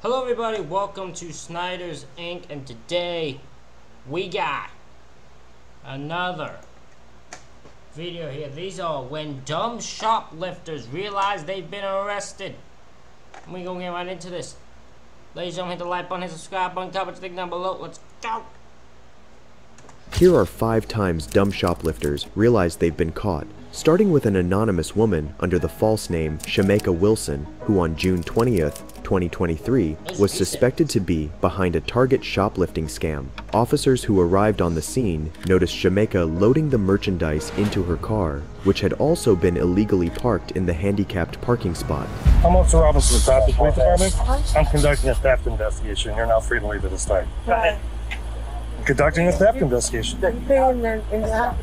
Hello everybody, welcome to Snyder's Inc. and today we got another video here. These are when dumb shoplifters realize they've been arrested. We're gonna get right into this. Ladies and gentlemen, hit the like button, hit the subscribe button, comment, link down below. Let's go! Here are 5 times dumb shoplifters realize they've been caught, starting with an anonymous woman under the false name Shameka Wilson, who on June 20th, 2023, was suspected to be behind a Target shoplifting scam. Officers who arrived on the scene noticed Shameka loading the merchandise into her car, which had also been illegally parked in the handicapped parking spot. I'm Officer Robinson with the Traffic Police Department. I'm conducting a theft investigation. You're now free to leave at this time. Right. Conducting a theft investigation. They paying them in the house.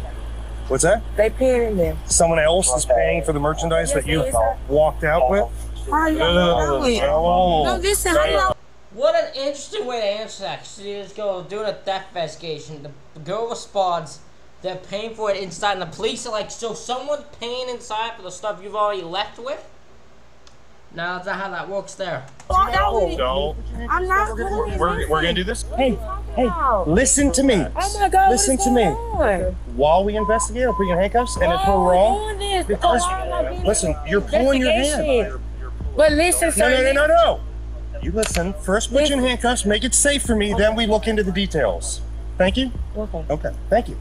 What's that? They paying them. Someone else is paying for the merchandise that you walked out with? How y'all know it? No, listen, how y'all... What an interesting way to answer that. She just goes doing a theft investigation. The girl responds, they're paying for it inside, and the police are like, so someone's paying inside for the stuff you've already left with? No, that's not how that works there. No. I'm not going We're gonna do this. Hey, listen to me. Oh my God, listen to me. While we investigate, I'll put you in handcuffs, and if we're wrong, because listen, you're pulling your hand. But listen, sir. No. You listen. First, put you in handcuffs. Make it safe for me. Then we look into the details. Thank you. Okay. Thank you.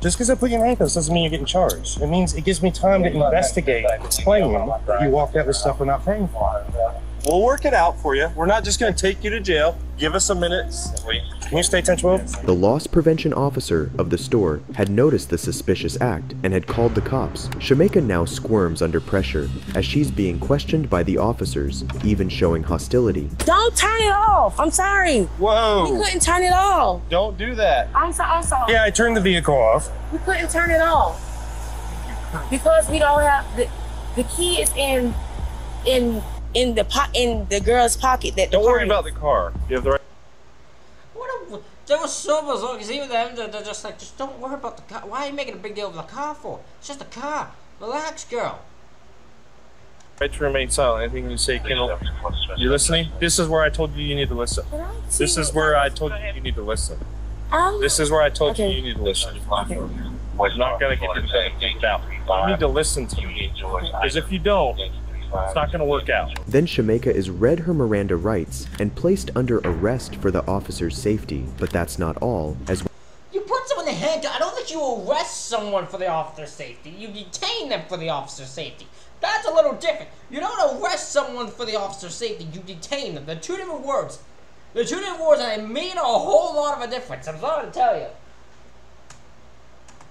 Just because I put you in handcuffs doesn't mean you're getting charged. It means it gives me time to investigate the claim that you walked out with stuff we're not paying for. We'll work it out for you. We're not just going to take you to jail. Give us a minute. Wait. Can you stay 10-12? The loss prevention officer of the store had noticed the suspicious act and had called the cops. Shameka now squirms under pressure as she's being questioned by the officers, even showing hostility. Don't turn it off. I'm sorry. Whoa. We couldn't turn it off. Don't do that. I'm sorry. Yeah, I turned the vehicle off. We couldn't turn it off because we don't have the key is in the girl's pocket. Don't worry about the car. You have the right. There was so bizarre because even them, they're just like, just don't worry about the car. Why are you making a big deal of the car for? It's just a car. Relax, girl. Right to remain silent. Anything you say, Kendall. You listening? This is where I told you you need to listen. This is where I told you you need to listen. This is where I told you you need to listen. I'm not gonna get you to out. You need to listen to me. Because if you don't, it's not going to work out. Then Shameka is read her Miranda rights and placed under arrest for the officer's safety. But that's not all, as you put someone in handcuffs. I don't think you arrest someone for the officer's safety. You detain them for the officer's safety. That's a little different. You don't arrest someone for the officer's safety. You detain them. They're two different words. They're two different words, and they mean a whole lot of a difference. I'm sorry to tell you.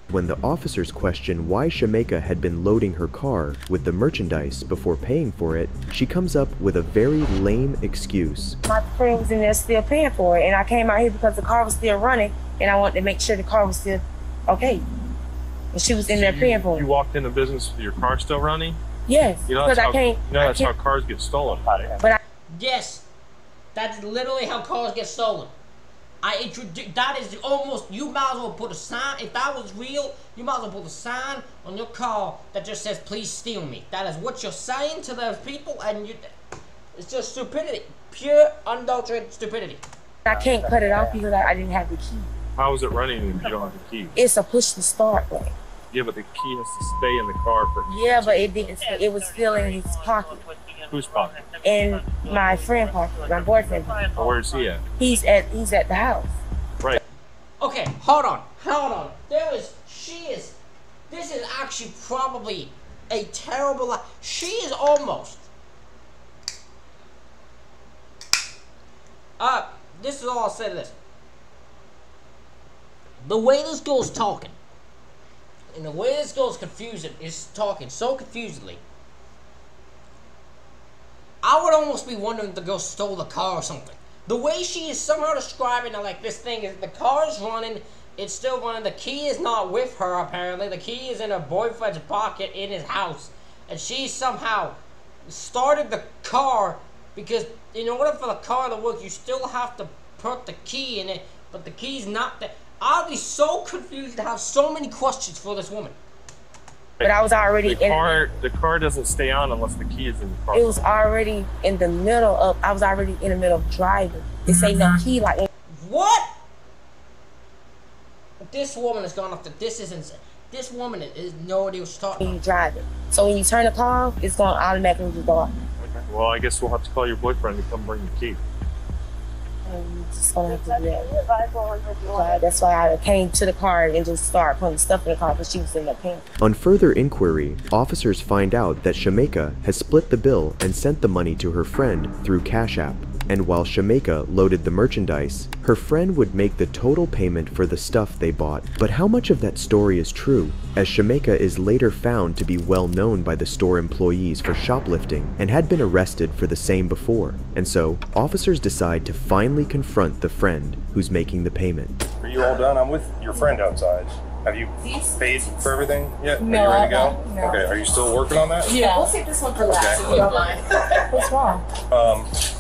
when the officers question why Shameka had been loading her car with the merchandise before paying for it, she comes up with a very lame excuse. My friend was in there still paying for it, and I came out here because the car was still running, and I wanted to make sure the car was still okay. And she was in there paying for it. You walked into business with your car still running? Yes, you know, because that's I can't. You know that's how cars get stolen. Yes, that's literally how cars get stolen. That is almost, you might as well put a sign, if that was real, you might as well put a sign on your car that just says, please steal me. That is what you're saying to those people, and it's just stupidity. Pure, unadulterated stupidity. I can't cut it off because I didn't have the key. How is it running if you don't have the key? It's a push to start button. Yeah, but the key has to stay in the car for... Yeah, but it didn't. It was still in his pocket. Whose pocket? In my friend's pocket, my boyfriend's pocket. Where's he at? He's at the house. Right. Okay, hold on. This is actually probably a terrible lie. She is almost... this is all I'll say to this. The way this girl's talking, and the way this girl's is talking so confusedly, I would almost be wondering if the girl stole the car or something. The way she is somehow describing it, like this thing is, the car is running, it's still running, the key is not with her apparently, the key is in her boyfriend's pocket in his house, and she somehow started the car, because in order for the car to work, you still have to put the key in it, but the key's not there. I'll be so confused and have so many questions for this woman. But I was already the car doesn't stay on unless the key is in the car. It was already in the middle of. I was already in the middle of driving. It ain't no key like. What? This woman has gone off the. This is insane. This woman is no idea what she's talking about. You drive it. So when you turn the car off, it's going to automatically go off. Okay. Well, I guess we'll have to call your boyfriend to come bring the key. And just going to have to do that. That's why I came to the car and just started putting stuff in the car because she was in the pants. On further inquiry, officers find out that Shameka has split the bill and sent the money to her friend through Cash App. And while Shameka loaded the merchandise, her friend would make the total payment for the stuff they bought. But how much of that story is true, as Shameka is later found to be well known by the store employees for shoplifting and had been arrested for the same before. And so, officers decide to finally confront the friend who's making the payment. Are you all done? I'm with your friend outside. Have you paid for everything yet? No, Are you ready to go? No. Okay, are you still working on that? Yeah. We'll take this one for last, if you don't mind. What's wrong?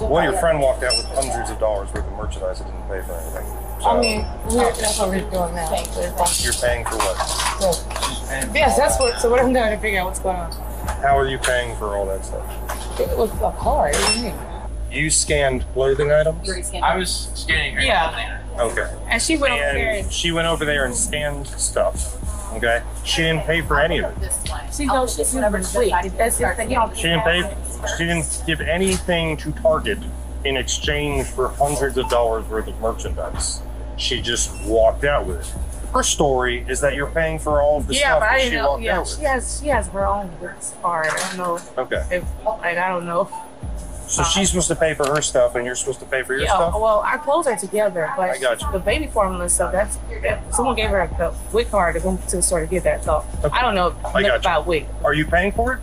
Well, your friend walked out with hundreds of dollars worth of merchandise and didn't pay for anything. So, I mean, that's what we're doing now. you're paying for what? Yes, that's what. So what I'm doing to figure out what's going on. How are you paying for all that stuff? It was a card. What do you mean? You scanned clothing items? I was scanning her. Yeah. Okay. And she went over there. And she went over there and scanned stuff. Okay. She didn't pay for any of it. She goes, she's never sweet. That's the thing. She didn't pay. She didn't give anything to Target in exchange for hundreds of dollars worth of merchandise. She just walked out with it. Her story is that you're paying for all of the stuff but I that didn't she know. walked Yeah, out with. she has her own card. I don't know. Okay. If, like, I don't know. So she's supposed to pay for her stuff, and you're supposed to pay for your stuff. Well, our clothes are together, but I got you. the baby formula and stuff. Someone gave her a WIC card to go to the store to get that. So I don't know I got you. about WIC. Are you paying for it?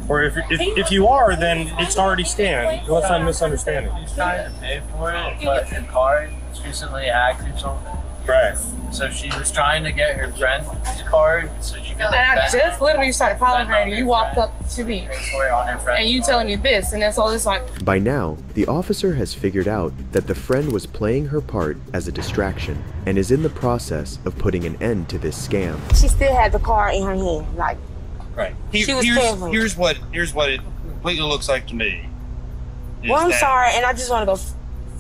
Or if you are, then it's already scanned. Unless I'm misunderstanding. She's trying to pay for it, but the card was recently hacked or something. Right. So she was trying to get her friend's card so she could And I just literally started following her, and you walked up to me, on her friend. and you telling me this, and that's all it's like. By now, the officer has figured out that the friend was playing her part as a distraction and is in the process of putting an end to this scam. She still had the card in her hand, like. Right. She was paying for it. Here's what it completely looks like to me. Well, I'm sorry, and I just want to go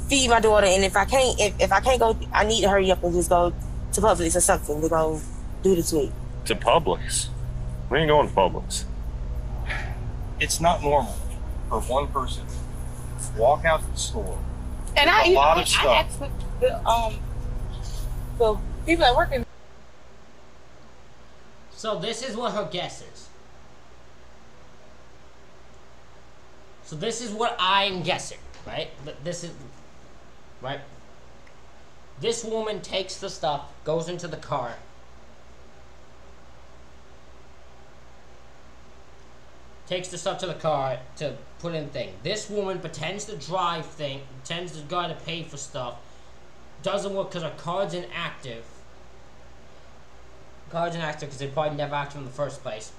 feed my daughter, and if I can't go, I need to hurry up and just go to Publix or something to go do this week. To Publix? We ain't going to Publix. It's not normal for one person to walk out to the store. And a lot of stuff. I asked the people that work in. So this is what her guess is. So this is what I'm guessing, right? This is, right? This woman takes the stuff, goes into the car. Takes the stuff to the car to put in thing. This woman pretends to drive thing, pretends to go to pay for stuff. Doesn't work because her card's inactive. Card's inactive because they probably never active in the first place.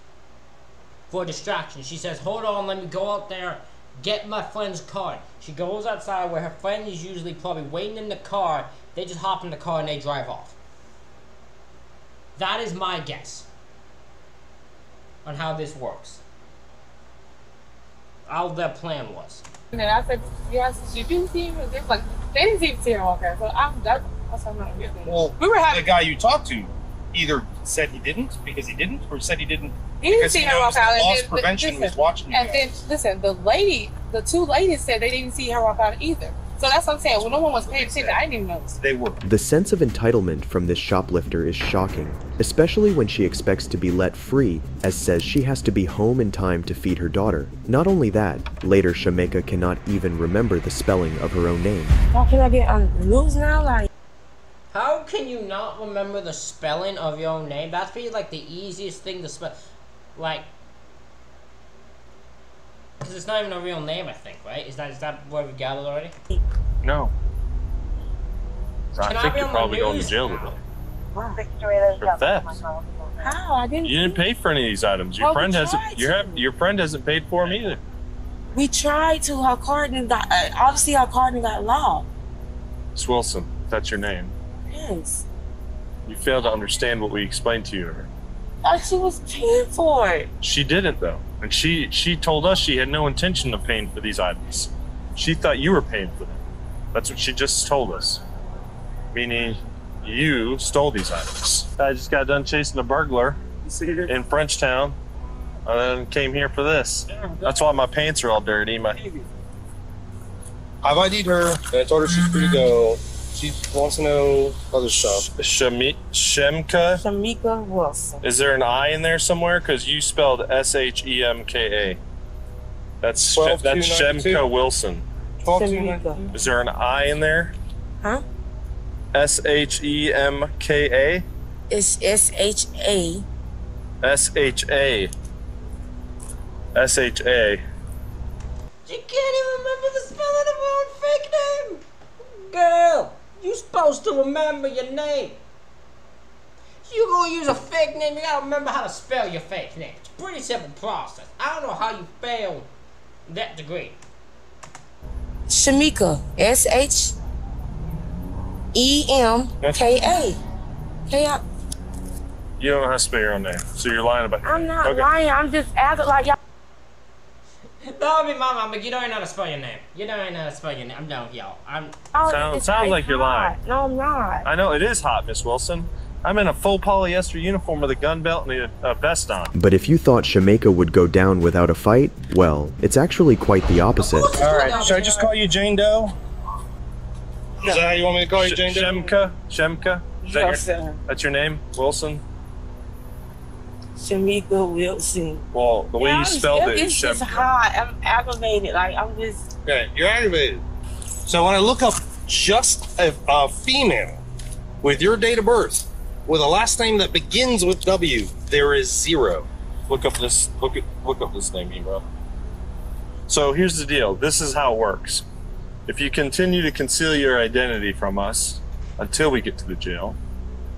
For a distraction. She says, hold on, let me go out there, get my friend's card. She goes outside where her friend is usually probably waiting in the car. They just hop in the car and they drive off. That is my guess on how this works. How their plan was. And then I said, yes, you didn't see him. They like, they didn't even see her walk out. So that's what I'm not getting. Well, We were having. the guy you talked to either said he didn't because he didn't, or said he didn't He didn't because see he her knows walk out. that loss then- prevention was listen, watching you And then, guys. listen, the two ladies said they didn't see her walk out either. So that's what I'm saying. Well, no one was paying attention. I didn't even notice. They were. The sense of entitlement from this shoplifter is shocking, especially when she expects to be let free, as says she has to be home in time to feed her daughter. Not only that, later Shameka cannot even remember the spelling of her own name. How can I get on the news now? Like, How can you not remember the spelling of your own name? That's be like the easiest thing to spell. Like, because it's not even a real name, I think, right? Is that what we gathered already? No. I Can I think be you're on the probably going news? to jail today. wow. For theft. How? I didn't. You didn't pay for any of these items. Your Well, we friend hasn't. tried Your friend hasn't paid for them either. We tried to. Her card and got obviously her card and got lost. It's Wilson. If that's your name. Yes. You failed to understand what we explained to you. thought she was paying for it. She didn't though, and she told us she had no intention of paying for these items. She thought you were paying for them. That's what she just told us. Meaning, you stole these items. I just got done chasing a burglar in Frenchtown, and then came here for this. That's why my pants are all dirty. I've ID'd her, and I told her she's free to go. She wants to know other stuff. Shamika Wilson. Is there an I in there somewhere? Because you spelled Shemka. That's 12,292. Shemka Wilson. 12,292. Is there an I in there? Huh? Shemka. It's S-H-A. SHA. She can't even remember the spelling of her own fake name. Girl, you supposed to remember your name. You gonna use a fake name, you gotta remember how to spell your fake name. It's a pretty simple process. I don't know how you failed that degree. Shamika. S-H-E-M-K-A. K-I. You don't know how to spell your own name, so you're lying about it. I'm not lying. I'm just acting like y'all. That would be my mom, but you don't even know how to spell your name. You don't even know how to spell your name. I'm done with y'all. Sounds like you're lying. No, I'm not. I know it is hot, Miss Wilson. I'm in a full polyester uniform with a gun belt and a vest on. But if you thought Shameka would go down without a fight, well, it's actually quite the opposite. All right, should I just call you Jane Doe? Is that how you want me to call you, Jane Doe? Shemka? Is that that's your name? Wilson? Shamika Wilson. Well, the way you spelled it is It's just Shemka. hot. I'm aggravated. Like, I'm just. Okay, you're aggravated. So when I look up just a female with your date of birth, with a last name that begins with W, there is 0. Look up this name, bro. So here's the deal. This is how it works. If you continue to conceal your identity from us until we get to the jail,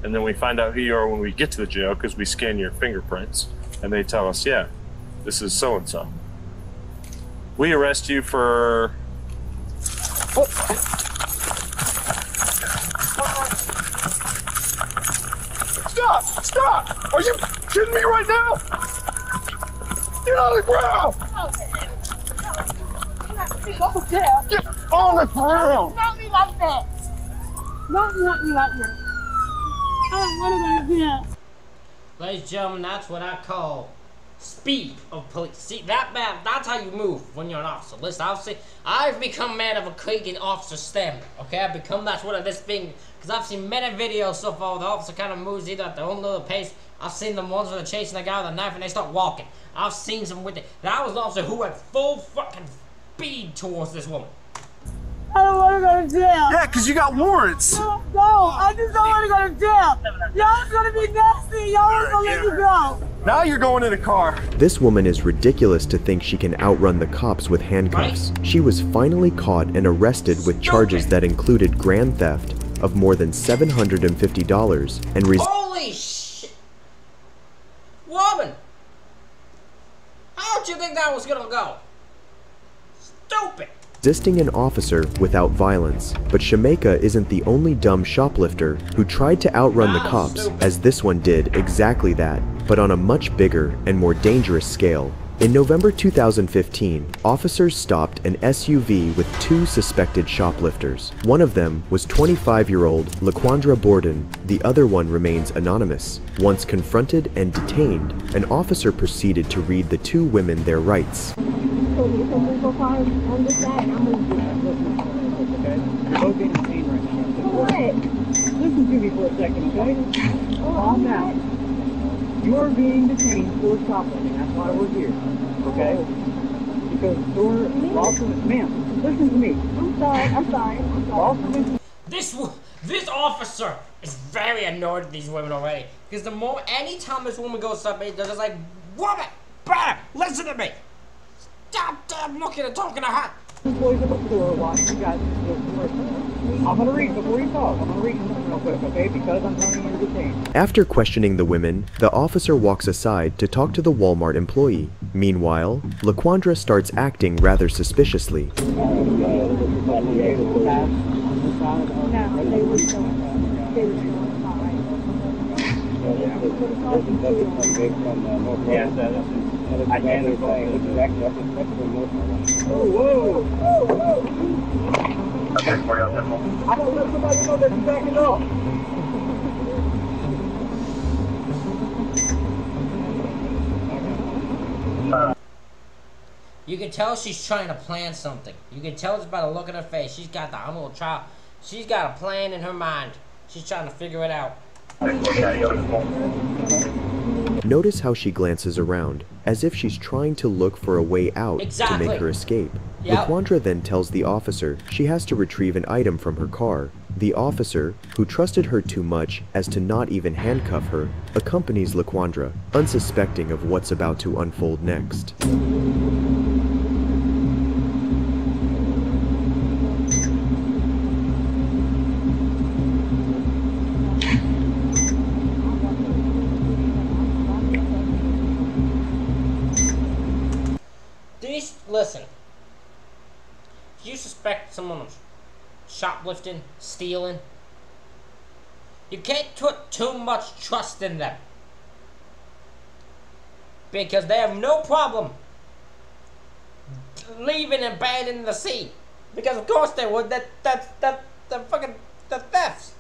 and then we find out who you are when we get to the jail because we scan your fingerprints, and they tell us, yeah, this is so-and-so. We arrest you for... Stop! Are you kidding me right now? Get on the ground! Get on the ground! Not me like that. Not me like that. What am I doing? Ladies and gentlemen, that's what I call speed of police. See, that's how you move when you're an officer. Listen, I've become a man of a Cleveland officer standard. Okay, I've become that's what this thing. Because I've seen many videos so far where the officer kind of moves either at their own little pace. I've seen them ones where they're chasing the guy with a knife and they start walking. I've seen some with it. That was an officer who went full fucking speed towards this woman. I don't want to go to jail. Yeah, because you got warrants. No, I just don't want to go to jail. Y'all's gonna be nasty. Y'all ain't gonna let me go. Now you're going in a car. This woman is ridiculous to think she can outrun the cops with handcuffs. She was finally caught and arrested with charges that included grand theft of more than $750 and Holy shit! Woman! How'd you think that was gonna go? Stupid! resisting an officer without violence. But Shameka isn't the only dumb shoplifter who tried to outrun the cops, as this one did exactly that, but on a much bigger and more dangerous scale. In November 2015, officers stopped an SUV with 2 suspected shoplifters. One of them was 25-year-old LaQuandra Borden, the other one remains anonymous. Once confronted and detained, an officer proceeded to read the 2 women their rights. You're both getting detained right now. What? Listen to me for a second, okay? Calm down. You are being detained for shoplifting. That's why we're here, okay? Because you're ma'am, listen to me. I'm sorry. This officer is very annoyed at these women already. Because the more, anytime this woman goes to somebody, they're just like, woman, brother, listen to me. Stop damn looking and talking to her. Employees at the door watching you guys. I'm gonna read before you talk. I'm gonna read something real quick, okay? Because I'm telling you to detain. After questioning the women, the officer walks aside to talk to the Walmart employee. Meanwhile, LaQuandra starts acting rather suspiciously. I can't explain. I don't let somebody know that you're backing off. You can tell she's trying to plan something. You can tell it's by the look in her face. She's got the little child. She's got a plan in her mind. She's trying to figure it out. Notice how she glances around, as if she's trying to look for a way out to make her escape. Yep. LaQuandra then tells the officer she has to retrieve an item from her car. The officer, who trusted her too much as to not even handcuff her, accompanies LaQuandra, unsuspecting of what's about to unfold next. Listen, if you suspect someone of shoplifting, stealing, you can't put too much trust in them. Because they have no problem leaving and abandoning the scene. Because of course they would. That's fucking the thefts.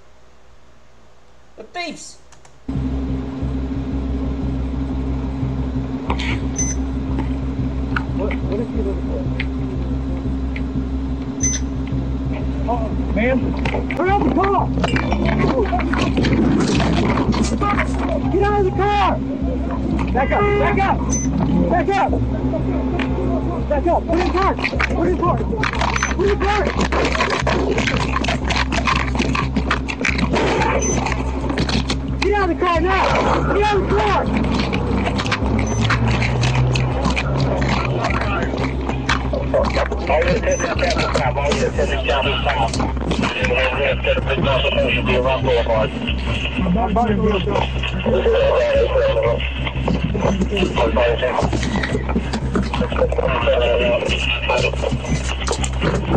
The thieves. What is he looking for? Oh, man. Turn out the car! Get out of the car! Back up! Back up! Back up! Back up! Put in park! Put in park! Put in park! Get out of the car now! Get out of the car!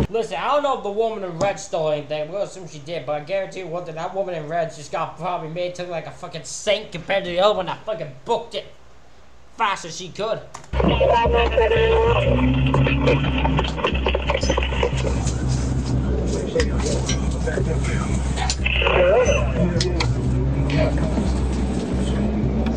Listen, I don't know if the woman in red stole anything. We'll assume she did, but I guarantee you one thing, that woman in red just got probably made to look like a fucking saint compared to the other one that fucking booked it fast as she could.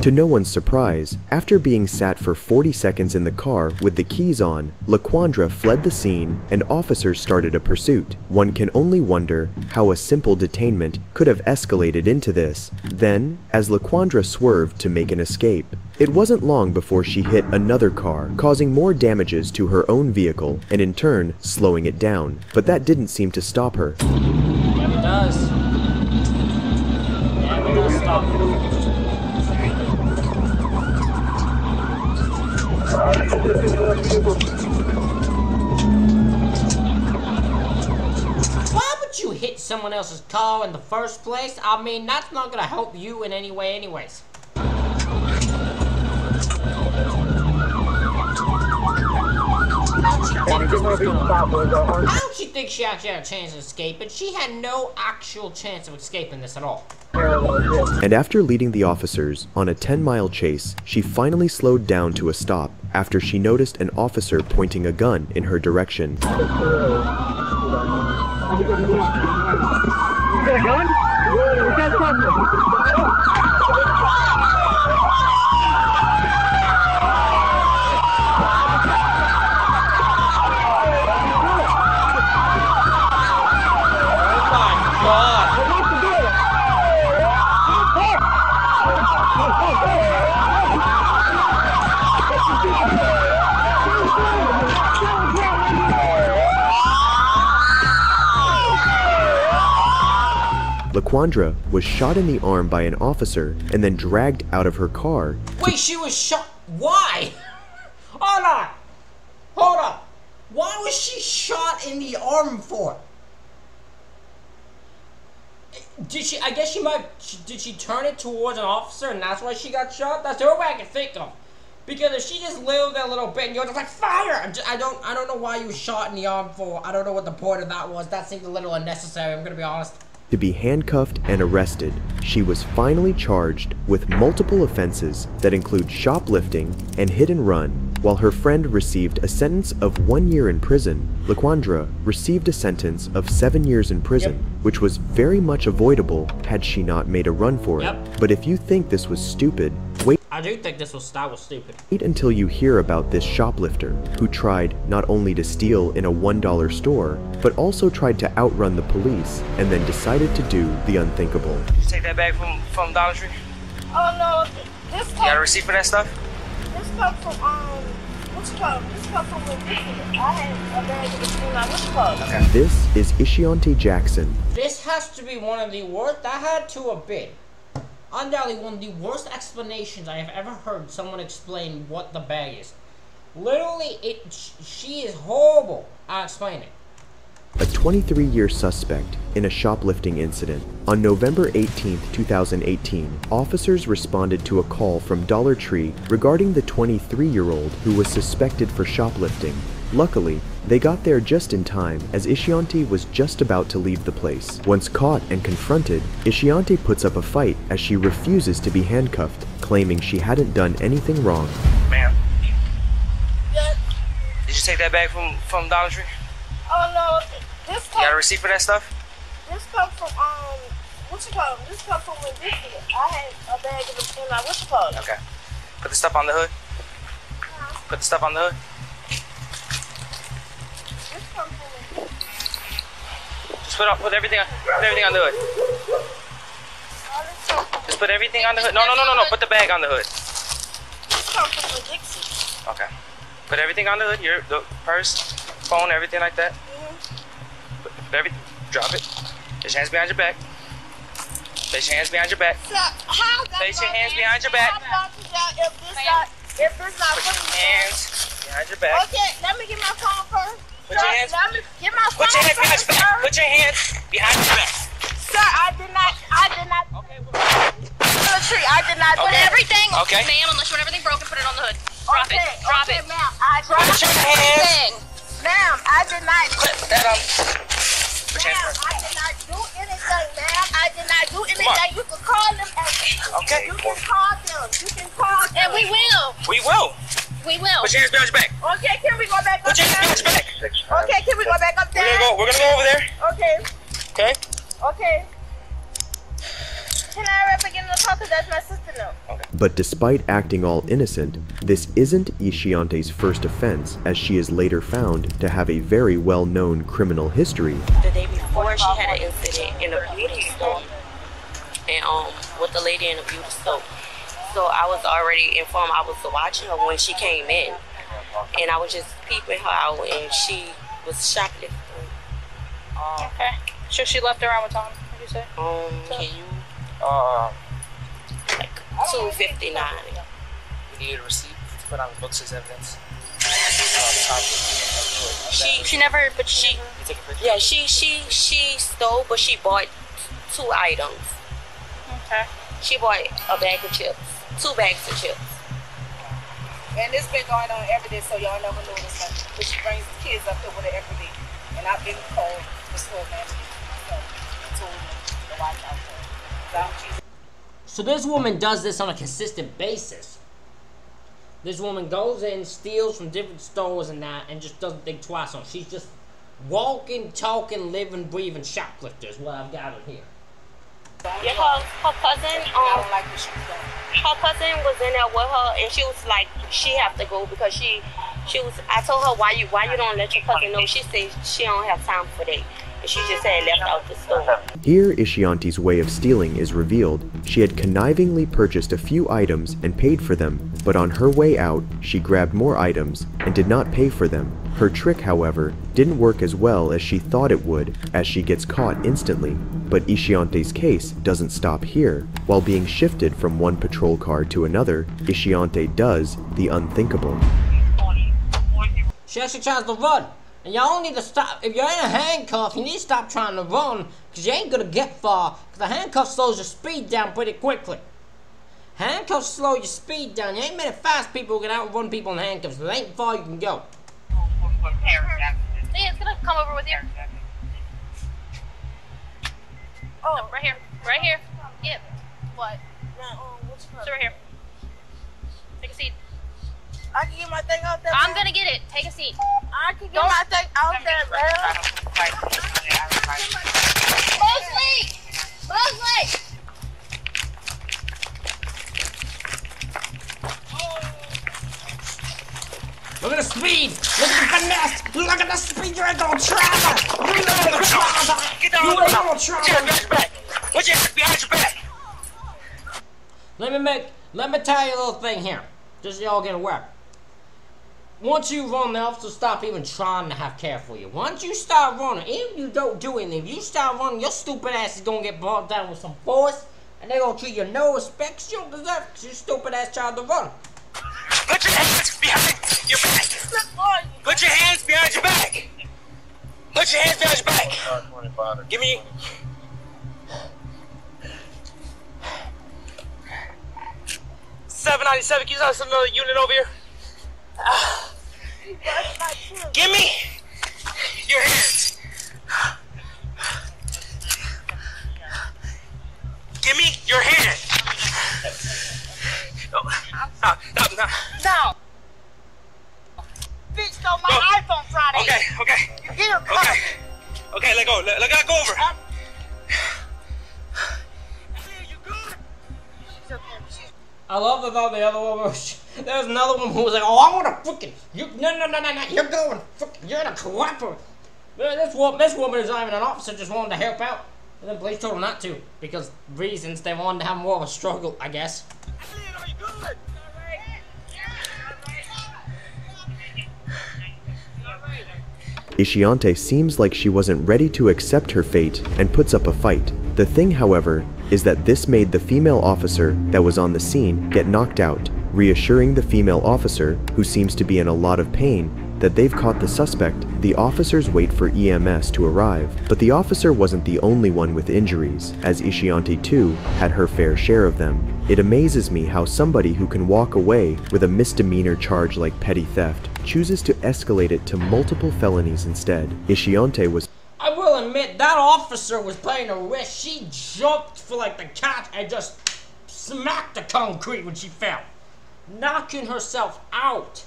To no one's surprise, after being sat for 40 seconds in the car with the keys on, LaQuandra fled the scene and officers started a pursuit. One can only wonder how a simple detainment could have escalated into this. Then, as LaQuandra swerved to make an escape, it wasn't long before she hit another car, causing more damages to her own vehicle and in turn slowing it down. But that didn't seem to stop her. Never does. Never does stop her. Why would you hit someone else's car in the first place? I mean, that's not gonna help you in any way anyways. How did she think she actually had a chance of escaping? She had no actual chance of escaping this at all. And after leading the officers on a 10-mile chase, she finally slowed down to a stop after she noticed an officer pointing a gun in her direction. You got a gun? You got something? LaQuandra was shot in the arm by an officer and then dragged out of her car. Wait, she was shot? Why? Hold on. Hold on. Why was she shot in the arm for? Did she, I guess she might, did she turn it towards an officer and that's why she got shot? That's the only way I can think of. Because if she just lived there a little bit and you're just like, fire! I don't know why you was shot in the arm for. I don't know what the point of that was. That seemed a little unnecessary, I'm gonna be honest. to be handcuffed and arrested. She was finally charged with multiple offenses that include shoplifting and hit and run. While her friend received a sentence of 1 year in prison, Laquandra received a sentence of 7 years in prison, which was very much avoidable had she not made a run for it. But if you think this was stupid, wait. I do think that was stupid. Wait until you hear about this shoplifter who tried not only to steal in a $1 store, but also tried to outrun the police and then decided to do the unthinkable. Did you take that bag from Dollar Tree? Oh no, this You got a receipt for that stuff? This comes from This comes from I had a bag between my Okay. This is Ishiante Jackson. This has to be one of the worst. I had to a bit. Undoubtedly one of the worst explanations I have ever heard someone explain what the bag is. Literally, she is horrible at explaining. A 23-year suspect in a shoplifting incident. On November 18, 2018, officers responded to a call from Dollar Tree regarding the 23-year-old who was suspected for shoplifting. Luckily, they got there just in time as Ishiante was just about to leave the place. Once caught and confronted, Ishiante puts up a fight as she refuses to be handcuffed, claiming she hadn't done anything wrong. Ma'am. Did you take that bag from Dollar Tree? Oh no, this You got a receipt for that stuff? This comes from This comes from I had a bag in my Okay. Put the stuff on the hood. Put the stuff on the hood. This comes from Just put everything on the hood. Just put everything on the hood. No. Put the bag on the hood. This comes from Dixie. Okay. Put everything on the hood. The purse, phone, everything like that. Put everything. Drop it. Place your hands behind your back. Place your hands behind your back. Place your hands behind your back. If this not Put your hands behind your back. Okay, let me get my phone first. Put your hands. Let me get my phone Put your hands behind first, your back. Put your hands behind your back. Sir, I did not. Okay. I did not. Put everything, Okay. ma'am, unless you want everything broken, put it on the hood. Drop it. Drop it. Ma'am, I dropped Put your hands. Ma'am, I did not. Put that on. Put your Ma'am, hands I did not do anything, ma'am. I did not do anything. You can call them. Okay. You can call them. You can call them. And we will. We will. We will. Put your hands behind your back. Okay, can we go back up Put your hands there? behind your back. Okay, can we go back up there? We're gonna go over there. Okay. Okay. Okay. Can I ever get in the car? Because that's my sister now. But despite acting all innocent, this isn't Ishiante's first offense, as she is later found to have a very well-known criminal history. The day before, she had an incident in a beauty store, and with the lady in the beauty store. So I was already informed. I was watching her when she came in, and I was just peeping her out, and she was shoplifting. Okay. So she left around what time? What did you say? Can you? Like 2:59. We need a receipt to put on the books as evidence. She never, but she. Yeah, she stole, but she bought 2 items. Okay. She bought a bag of chips, 2 bags of chips. And this been going on every day, so y'all never know this stuff. But she brings the kids up there with her every day. And I've been told the store manager told me to watch out for her. So this woman does this on a consistent basis. This woman goes in, steals from different stores and that, and just doesn't think twice on it. She's just walking, talking, living, breathing shoplifter is what I've got in here. Yeah, her cousin, her cousin was in there with her, and she was like, she have to go because she was. I told her why you don't let your cousin know. She said she don't have time for that, and she just had left out the store. Here, Ishiante's way of stealing is revealed. She had connivingly purchased a few items and paid for them, but on her way out, she grabbed more items and did not pay for them. Her trick, however, didn't work as well as she thought it would, as she gets caught instantly. But Ishiante's case doesn't stop here. While being shifted from one patrol car to another, Ishiante does the unthinkable. She actually tries to run. And y'all need to stop. If you're in a handcuff, you need to stop trying to run, because you ain't going to get far, because the handcuff slows your speed down pretty quickly. Handcuffs slow your speed down. You ain't many fast people who can outrun people in handcuffs. There ain't far you can go. Yeah, it's gonna come over with you. Oh, right here. Right here. Yeah. What? Sit right here. Take a seat. I can get my thing out there. I'm gonna get it. Take a seat. I can get my thing out there, man. Leslie! Leslie! Look at the speed! Look at the finesse! Look at the speed! You ain't gonna try! You ain't gonna try! Get down. You ain't gonna try! Put your hands behind your back. Let me tell you a little thing here. Just so y'all get aware. Once you run, the officer stop even trying to have care for you. Once you start running, even if you don't do anything, if you start running, your stupid ass is gonna get brought down with some force, and they're gonna treat you no respect you don't deserve because your stupid ass tried to run. Put your hands behind your back. Put your hands behind your back. Put your hands behind your back. Give me. $7.97. Can you send another unit over here? Give me your hands. Give me your hand. No. Bitch stole my iPhone Friday. Okay. You get her. Okay, let go. Let go over. I love that the other one was, there was another one who was like, oh, I want to freaking, no, you're going, you're gonna cooperate. This woman is not even an officer, just wanted to help out. And then police told her not to, because reasons they wanted to have more of a struggle, I guess. Ishiante seems like she wasn't ready to accept her fate and puts up a fight. The thing, however, is that this made the female officer that was on the scene get knocked out, reassuring the female officer, who seems to be in a lot of pain, that they've caught the suspect. The officers wait for EMS to arrive, but the officer wasn't the only one with injuries, as Ishiante too had her fair share of them. It amazes me how somebody who can walk away with a misdemeanor charge like petty theft chooses to escalate it to multiple felonies instead. Ishiante was— I will admit, that officer was playing a risk. She jumped for like the cat and just smacked the concrete when she fell, knocking herself out.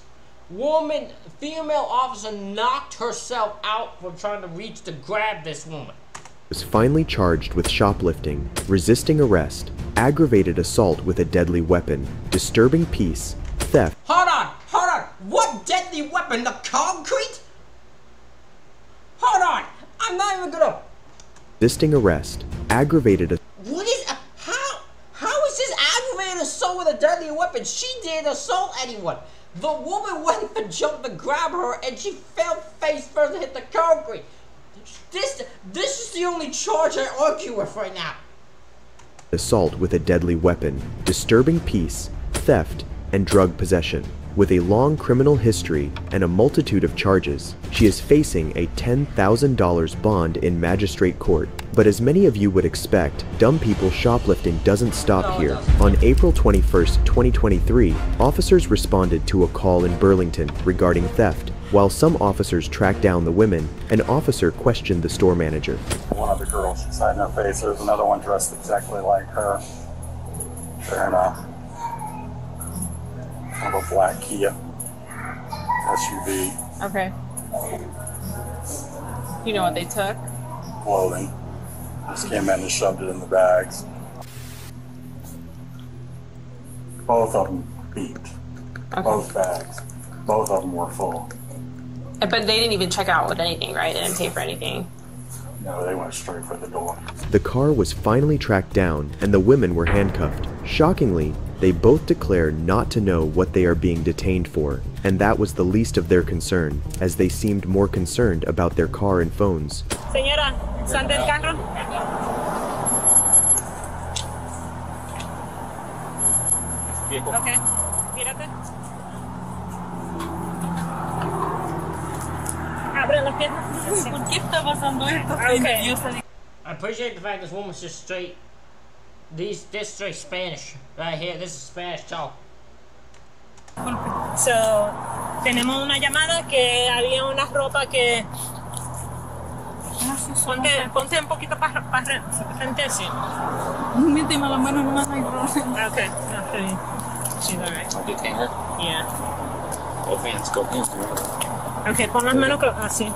Female officer knocked herself out for trying to reach to grab this woman. Was finally charged with shoplifting, resisting arrest, aggravated assault with a deadly weapon, disturbing peace, theft. Hold on. What deadly weapon? The concrete? Hold on. I'm not even gonna. Resisting arrest, aggravated. What is? How is this aggravated assault with a deadly weapon? She didn't assault anyone. The woman went to jump to grab her, and she fell face first and hit the concrete. This is the only charge I argue with right now. Assault with a deadly weapon, disturbing peace, theft, and drug possession. With a long criminal history and a multitude of charges, she is facing a $10,000 bond in magistrate court. But as many of you would expect, dumb people shoplifting doesn't stop here. On April 21st, 2023, officers responded to a call in Burlington regarding theft. While some officers tracked down the women, an officer questioned the store manager. One of the girls she's hiding her face. There's another one dressed exactly like her. They're in a kind of a black Kia SUV. Okay. You know what they took? Clothing. Just came in and shoved it in the bags. Both of them beat. Okay. Both bags. Both of them were full. But they didn't even check out with anything, right? They didn't pay for anything. No, they went straight for the door. The car was finally tracked down and the women were handcuffed. Shockingly, they both declare not to know what they are being detained for, and that was the least of their concern, as they seemed more concerned about their car and phones. Señora, ¿sal del carro? Okay, mírate. Abre las piernas. ¿Por qué está pasando esto? Okay. I appreciate the fact this woman's just straight. This straight Spanish right here. This is Spanish talk. So, tenemos una llamada que había una ropa que Ponte un poquito para frente así. Méteme la mano nomás, no hay problema. Okay, no, está bien. She's alright. Detain her? Yeah. Both hands, go hands. Okay, pon las manos así.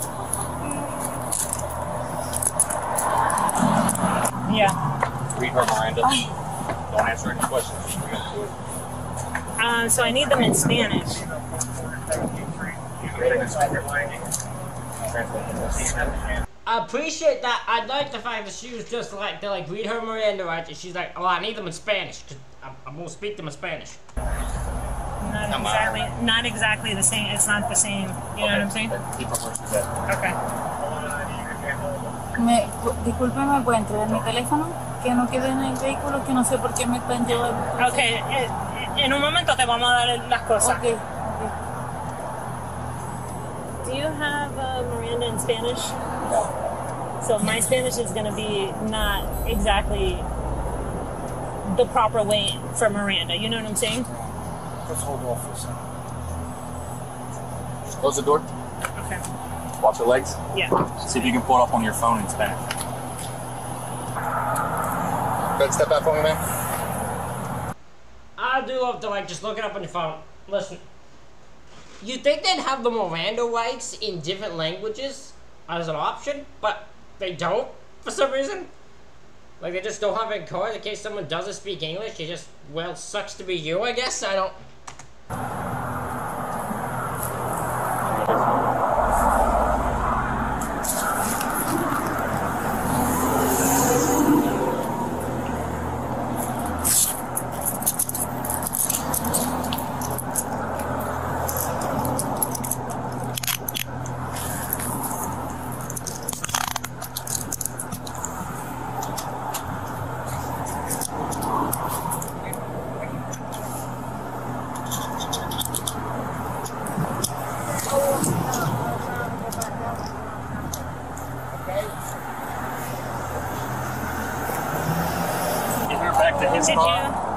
Yeah. Read her, Miranda. Don't answer any questions. So I need them in Spanish. I appreciate that. I like the fact that she was just like, they like read her Miranda rights, and she's like, oh, I need them in Spanish, because I'm going to speak them in Spanish. Not exactly the same. It's not the same. You know what I'm saying? Okay. Disculpe, ¿me puede entregar mi teléfono? Que no quede en el vehículo, que no sé por qué me están llevando. Okay, en un momento te vamos a dar las cosas. Okay. Do you have Miranda in Spanish? So my Spanish is going to be not exactly the proper way for Miranda. You know what I'm saying? Let's hold off for a second. Close the door. Okay. Watch your legs. Yeah. See if you can pull it up on your phone in Spanish. Go ahead, step back for me, man. I do love to like just look it up on your phone. Listen, you think they'd have the Miranda rights in different languages as an option, but they don't for some reason. Like they just don't have it in cars in case someone doesn't speak English. It just, well, sucks to be you, I guess. I don't.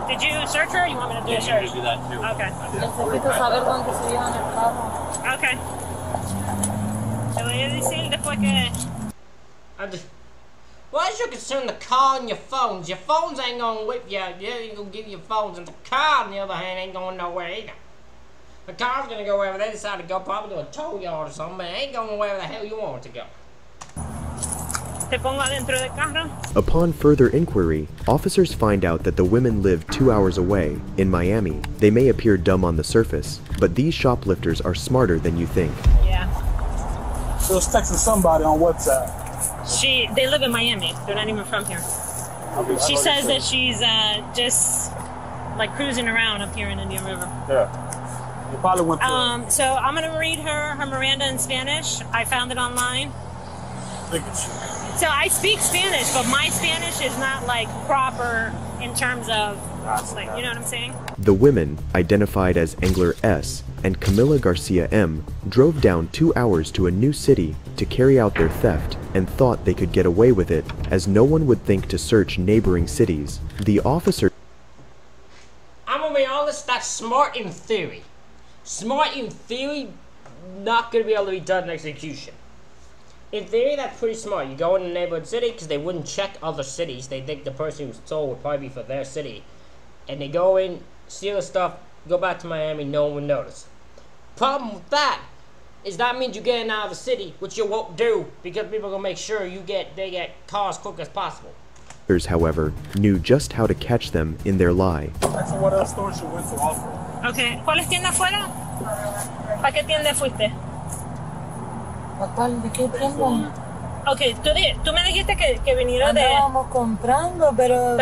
Did you search her or you want me to do a search? Do that too. Okay. Necesito saber dónde se llevan el carro. Okay. Te voy a decir después que... Why is your concern the car and your phones? Your phones ain't gonna whip you. You ain't gonna give you your phones, and the car, on the other hand, ain't going nowhere either. The car's gonna go wherever they decide to go, probably to a tow yard or something, but it ain't going wherever the hell you want it to go. Te pongo adentro del carro. Upon further inquiry, officers find out that the women live 2 hours away, in Miami. They may appear dumb on the surface, but these shoplifters are smarter than you think. Yeah. She was texting somebody on WhatsApp. They live in Miami. They're not even from here. She says that she's just like cruising around up here in Indian River. Yeah. You probably went through So I'm gonna read her Miranda in Spanish. I found it online. So I speak Spanish, but my Spanish is not like proper in terms of like, you know what I'm saying? The women, identified as Angler S and Camila Garcia M, drove down 2 hours to a new city to carry out their theft and thought they could get away with it, as no one would think to search neighboring cities. The officer... I'm gonna be honest, that's smart in theory. Smart in theory, not gonna be able to be done in execution. In theory, that's pretty smart. You go in a neighborhood city because they wouldn't check other cities. They think the person who stole would probably be for their city. And they go in, steal the stuff, go back to Miami, no one would notice. Problem with that is that means you get out of the city, which you won't do because people are going to make sure they get cars quick as possible. Others, however, knew just how to catch them in their lie. So what else stores you went to offer? Okay. ¿Cuáles tiendas fueron? ¿Para qué tienda fuiste? ¿De qué tienda? Okay, tú me dijiste que vinieron de... Andábamos comprando, pero...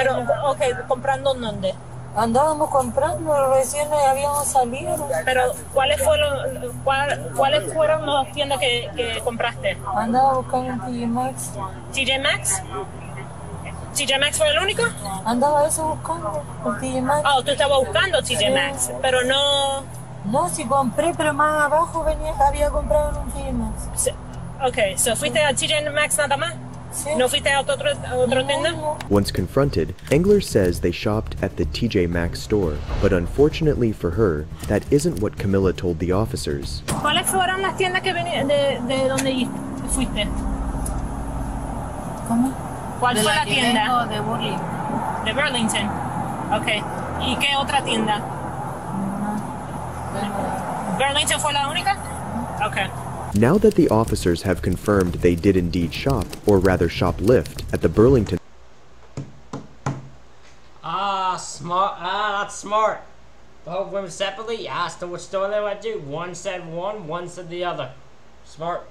Okay, ¿comprando dónde? Andábamos comprando, recién habíamos salido. Pero, ¿cuáles fueron las tiendas que compraste? Andaba buscando en TJ Maxx. ¿TJ Maxx? ¿TJ Maxx fue el único? Andaba eso buscando, en TJ Maxx. Oh, tú estabas buscando TJ Maxx, pero no... No, sí compré, pero más abajo había comprado en un TJ Maxx. Sí. Okay, so fuiste a TJ Maxx nada más? Sí. ¿No fuiste a otro tienda? Once confronted, Engler says they shopped at the TJ Maxx store, but unfortunately for her, that isn't what Camilla told the officers. ¿Cuáles fueron las tiendas que de donde fuiste? ¿Cómo? ¿Cuál De fue la tienda? De Burlington. De Burlington. Ok. ¿Y qué otra tienda? ¿Burlington fue la única? Okay. Now that the officers have confirmed they did indeed shop, or rather shoplift, at the Burlington. Smart. That's smart. Both women separately, asked them what store they went to. One said one said the other. Smart.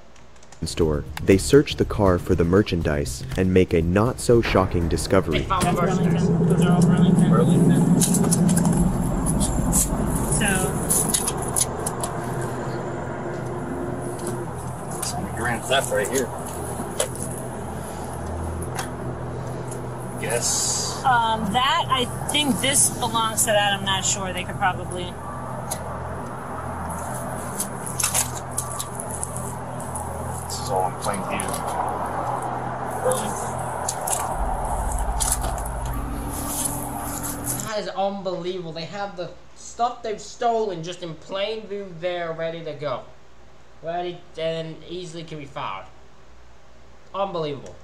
Store, they search the car for the merchandise and make a not so shocking discovery. They found the merchandise. Those are all Burlington. So. Grand theft right here. Yes. That, I think this belongs to that. I'm not sure. They could probably. This is all in plain view. Burlington. That is unbelievable. They have the stuff they've stolen just in plain view there, ready to go. Ready and easily can be found. Unbelievable.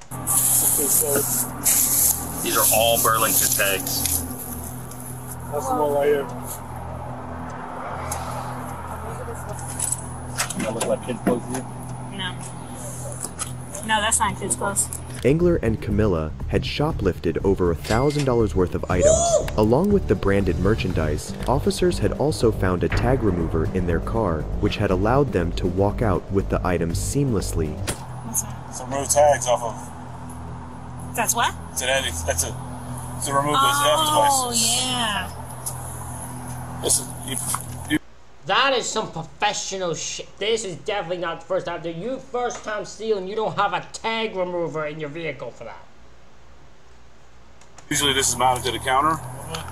These are all Burlington tags. That's the one right here. That look like kid clothes to you? No. No, that's not kids' clothes. Engler and Camilla had shoplifted over $1,000 worth of items. Along with the branded merchandise, officers had also found a tag remover in their car, which had allowed them to walk out with the items seamlessly. What's that? Some remove tags off of. That's what? That's to remove those F devices. Yeah. That is some professional shit. This is definitely not the first time. You first time stealing, you don't have a tag remover in your vehicle for that. Usually this is mounted to the counter.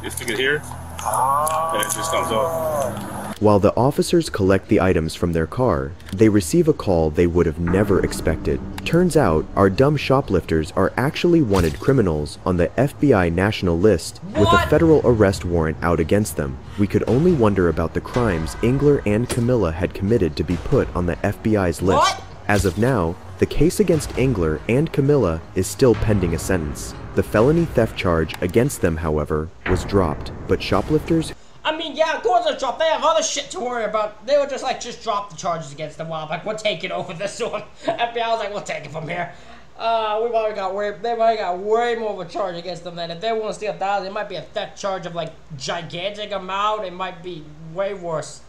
You stick it here, and it just comes off. While the officers collect the items from their car, they receive a call they would have never expected. Turns out, our dumb shoplifters are actually wanted criminals on the FBI national list with a federal arrest warrant out against them. We could only wonder about the crimes Engler and Camilla had committed to be put on the FBI's list. As of now, the case against Engler and Camilla is still pending a sentence. The felony theft charge against them, however, was dropped, but shoplifters. I mean, yeah, of course they're dropped. They have other shit to worry about. They were just like, just drop the charges against them. Well, like, we're taking over this one. FBI was like, we'll take it from here. They've already got way more of a charge against them than if they want to steal 1,000. It might be a theft charge of like gigantic amount. It might be way worse.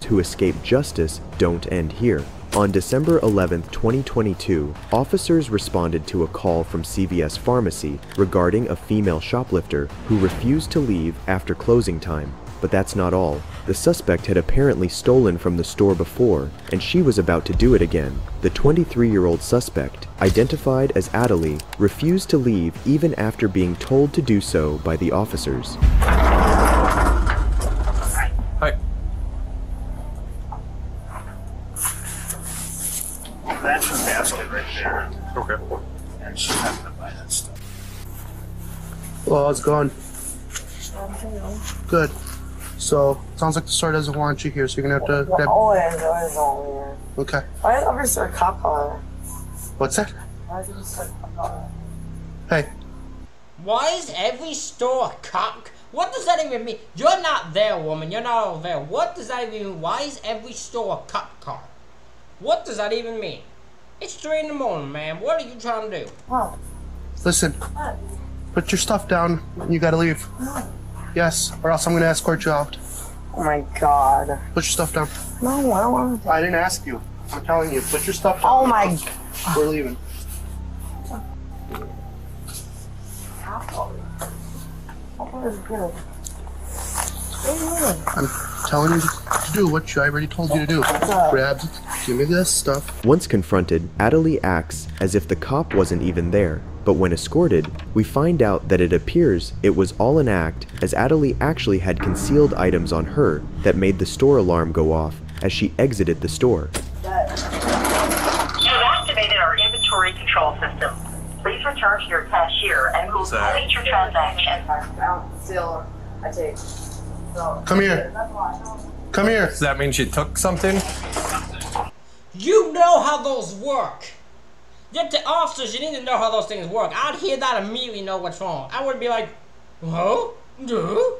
Who escape justice don't end here. On December 11, 2022, officers responded to a call from CVS Pharmacy regarding a female shoplifter who refused to leave after closing time. But that's not all. The suspect had apparently stolen from the store before, and she was about to do it again. The 23-year-old suspect, identified as Adelie, refused to leave even after being told to do so by the officers. Hi. That's her basket right there. Okay. And she's not gonna buy that stuff. Well, how's it going? Good. So, sounds like the store doesn't want you here, so you're gonna have to grab... Always on here. Okay. Why is every store a cop car? What's that? Why is every store a cop car? Hey. Why is every store a cop? What does that even mean? You're not there, woman. You're not over there. What does that even mean? Why is every store a cop car? What does that even mean? It's 3 in the morning, man. What are you trying to do? What? Listen. What? Put your stuff down, and you gotta leave. No. Yes, or else I'm gonna escort you out. Oh my god. Put your stuff down. No, I don't want to. I didn't ask you. I'm telling you, put your stuff down. Oh my... We're leaving. What is good? I'm telling you to do what I already told you to do. Grab, give me this stuff. Once confronted, Adelie acts as if the cop wasn't even there. But when escorted, we find out that it appears it was all an act, as Adelie actually had concealed items on her that made the store alarm go off as she exited the store. You have activated our inventory control system. Please return to your cashier and we'll complete your transaction. I take. Come here. Come here. Does that mean she took something? You know how those work. The officers, you need to know how those things work. I'd hear that immediately, know what's wrong. I would be like, "Whoa, dude,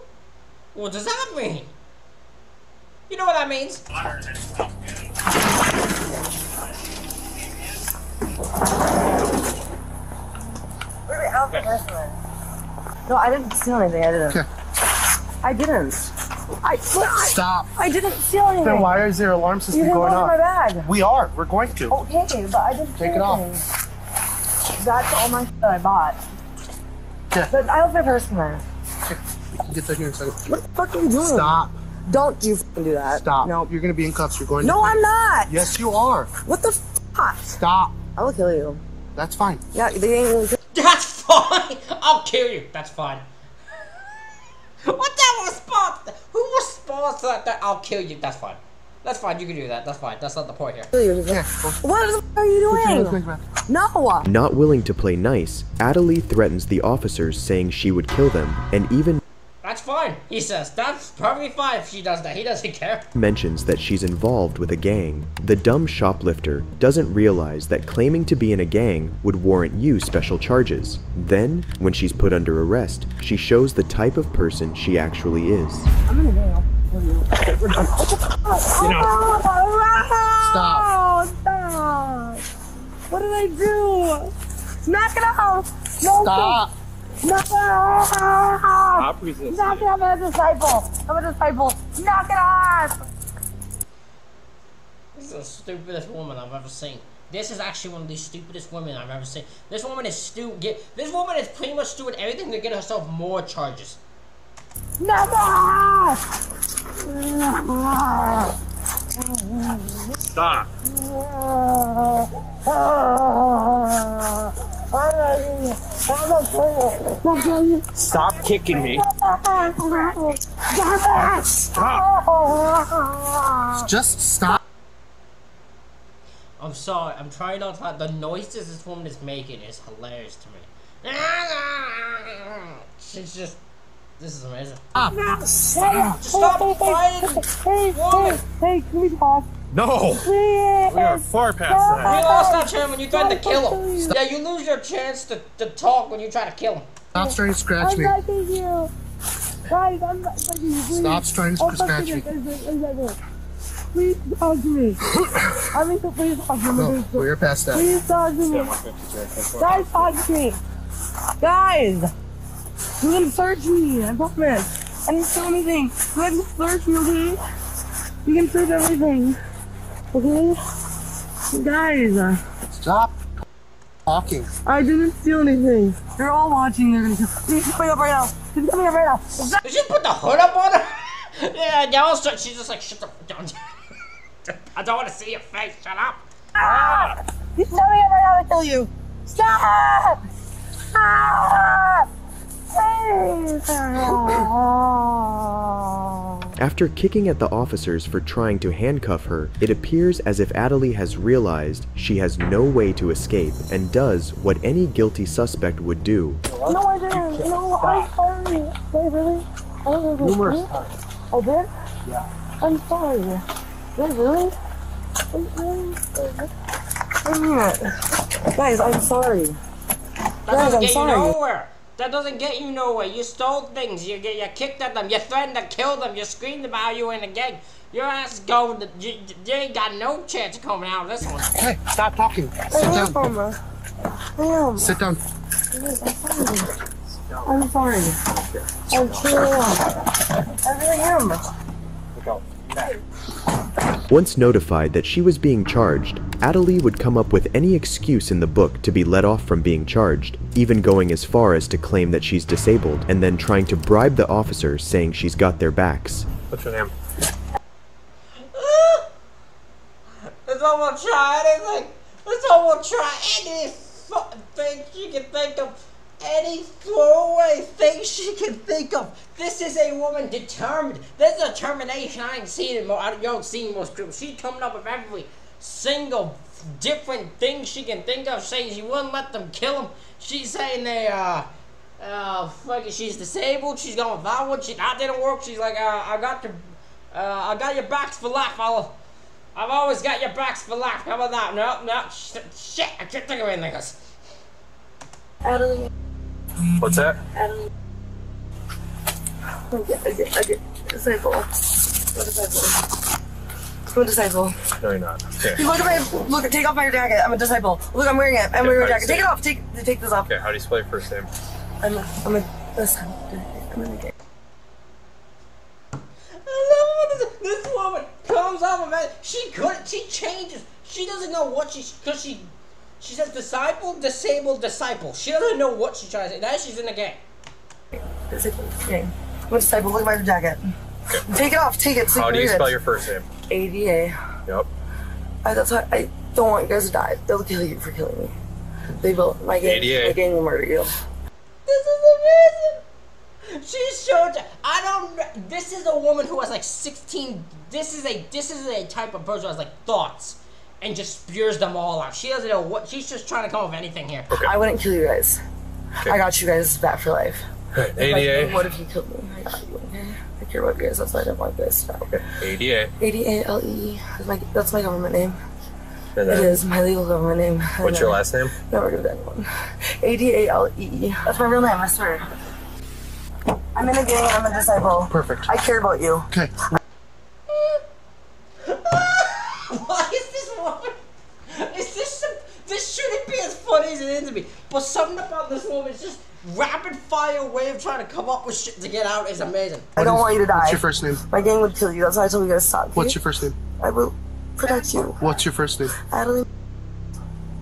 what does that mean?" You know what that means? No, I didn't steal anything. I didn't. Okay. I didn't. Stop. I didn't steal anything. Then why is there an alarm system going off? on? My bag. We are. We're going to. Okay, but I didn't Take it off. That's all my stuff that I bought. Okay. But I left my purse in there. Okay. We can get that here in a second. What the fuck are you doing? Stop. Don't you fucking do that. Stop. No. You're going to be in cuffs. You're going No, to... I'm not. Yes, you are. What the fuck? Stop. I will kill you. That's fine. Yeah, they ain't really... That's fine. I'll kill you. That's fine. What that response? Who responds to that? I'll kill you. That's fine. That's fine. You can do that. That's fine. That's not the point here. Yeah. What the fuck are you doing? No. Not willing to play nice, Adelie threatens the officers, saying she would kill them, and even That's fine. He says that's perfectly fine if she does that. He doesn't care. mentions that she's involved with a gang. The dumb shoplifter doesn't realize that claiming to be in a gang would warrant you special charges. Then, when she's put under arrest, she shows the type of person she actually is. I'm in a gang. Stop. Stop. What did I do? Knock it off. No. Stop. Knock it off. Stop resisting. Knock it off. I'm a disciple. I'm a disciple. Knock it off. This is the stupidest woman I've ever seen. This is actually one of the stupidest women I've ever seen. This woman is stupid. This woman is pretty much doing everything to get herself more charges. Knock it off. Stop. Stop kicking me. Stop. Just stop. I'm sorry. I'm trying not to. The noises this woman is making is hilarious to me. She's just. This is amazing. Stop fighting, woman. Hey, can we talk? No. We are far past that. You lost that chance when you tried to kill him. Yeah, you lose your chance to talk when you try to kill him. Stop trying to scratch me. I'm begging you. Guys, I'm begging you. Please. Stop trying to scratch me. Please talk to me. I mean, please talk to me. No, we're past that. Please talk to me. Guys, talk to me. Guys. You can search me, I promise. I didn't steal anything. You can search me, okay? You can search everything. Okay? Guys. Stop talking. I didn't steal anything. They're all watching. They're gonna He's coming up right now. He's coming up right now. Did you put the hood up on her? Yeah, now she's just like, shut the fuck down. I don't want to see your face. Shut up. Ah! He's coming up right now to kill you. Stop! Ah! After kicking at the officers for trying to handcuff her, it appears as if Adelie has realized she has no way to escape and does what any guilty suspect would do. No, I didn't. No, I'm sorry. Wait, really? Numerous times. I did? Yeah. I'm sorry. Wait, really? Wait a minute. Guys, I'm sorry. That doesn't get you nowhere. That doesn't get you nowhere. You stole things. You kicked at them. You threatened to kill them. You screamed about you in the gang. Your ass is going. You ain't got no chance of coming out of this one. Hey, stop talking. Sit down. Sit down. I'm sorry. I'm truly I really am. Once notified that she was being charged, Adelie would come up with any excuse in the book to be let off from being charged, even going as far as to claim that she's disabled, and then trying to bribe the officers saying she's got their backs. What's your name? Let's all try anything. Let's all try any thing she can think of. Any throwaway thing she can think of. This is a woman determined. There's a determination I ain't seen in you don't see in most groups. She's coming up with every single different thing she can think of, saying she wouldn't let them kill him. She's saying they fucking she's disabled. She's going that one. That didn't work. She's like I got your backs for life. I've always got your backs for life. How about that? No, shit, I can't think of anything else. Adelie. What's that? Adelie. I get disciple. I'm a disciple. No, you're not. Okay. Look, take off my jacket. I'm a disciple. Look, I'm wearing it. I'm wearing a jacket. Take it off. Take this off. Okay, how do you spell your first name? I'm a gay. I love this woman comes off of it. She changes. She doesn't know what she says disciple, disabled, disciple. She doesn't know what she's trying to say. Now she's in the game. Okay. I'm a disciple. Look at my jacket. Okay. Take it off. Take it. So how do you spell your first name? ADA. Yep. That's why I don't want you guys to die. They'll kill you for killing me. They will. My gang will murder you. This is amazing. She's showed. I don't. This is a woman who has like 16. This is a type of person who has like thoughts and just spews them all out. She doesn't know what. She's just trying to come up with anything here. Okay. I wouldn't kill you guys. Okay. I got you guys back for life. ADA. What if you killed me? I got you. Okay. I care about you guys. That's why I don't want you guys to die. Okay. ADA. ADALE. That's my government name. It is my legal government name. What's your last name? Never give it to anyone. ADALE. That's my real name, I swear. I'm in a gang, I'm a disciple. Perfect. I care about you. Okay. Why is this woman? This shouldn't be as funny as it is to me. But something about this woman is just rapid fire way of trying to come up with shit to get out is amazing. I don't want you to die. What's your first name? My gang would kill you. That's why I told you guys to stop. What's your first name? I will protect you. What's your first name? Adelie.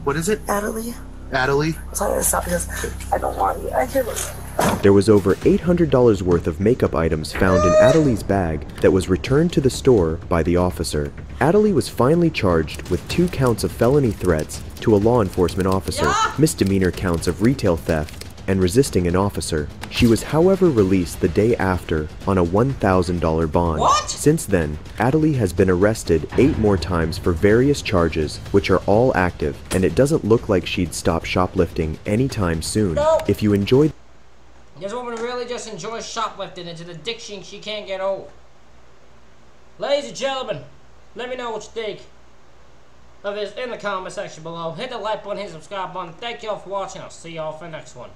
What is it? Adelie. Adelie? That's why I gotta stop because I don't want you. I care about you. There was over $800 worth of makeup items found in Adelie's bag that was returned to the store by the officer. Adelie was finally charged with 2 counts of felony threats to a law enforcement officer, misdemeanor counts of retail theft, and resisting an officer. She was however released the day after on a $1,000 bond. What? Since then, Adelie has been arrested 8 more times for various charges, which are all active, and it doesn't look like she'd stop shoplifting anytime soon. No. If you enjoyed this woman really just enjoys shoplifting. It's an addiction she can't get over. Ladies and gentlemen, let me know what you think of this in the comment section below. Hit the like button, hit the subscribe button. Thank y'all for watching. I'll see y'all for the next one.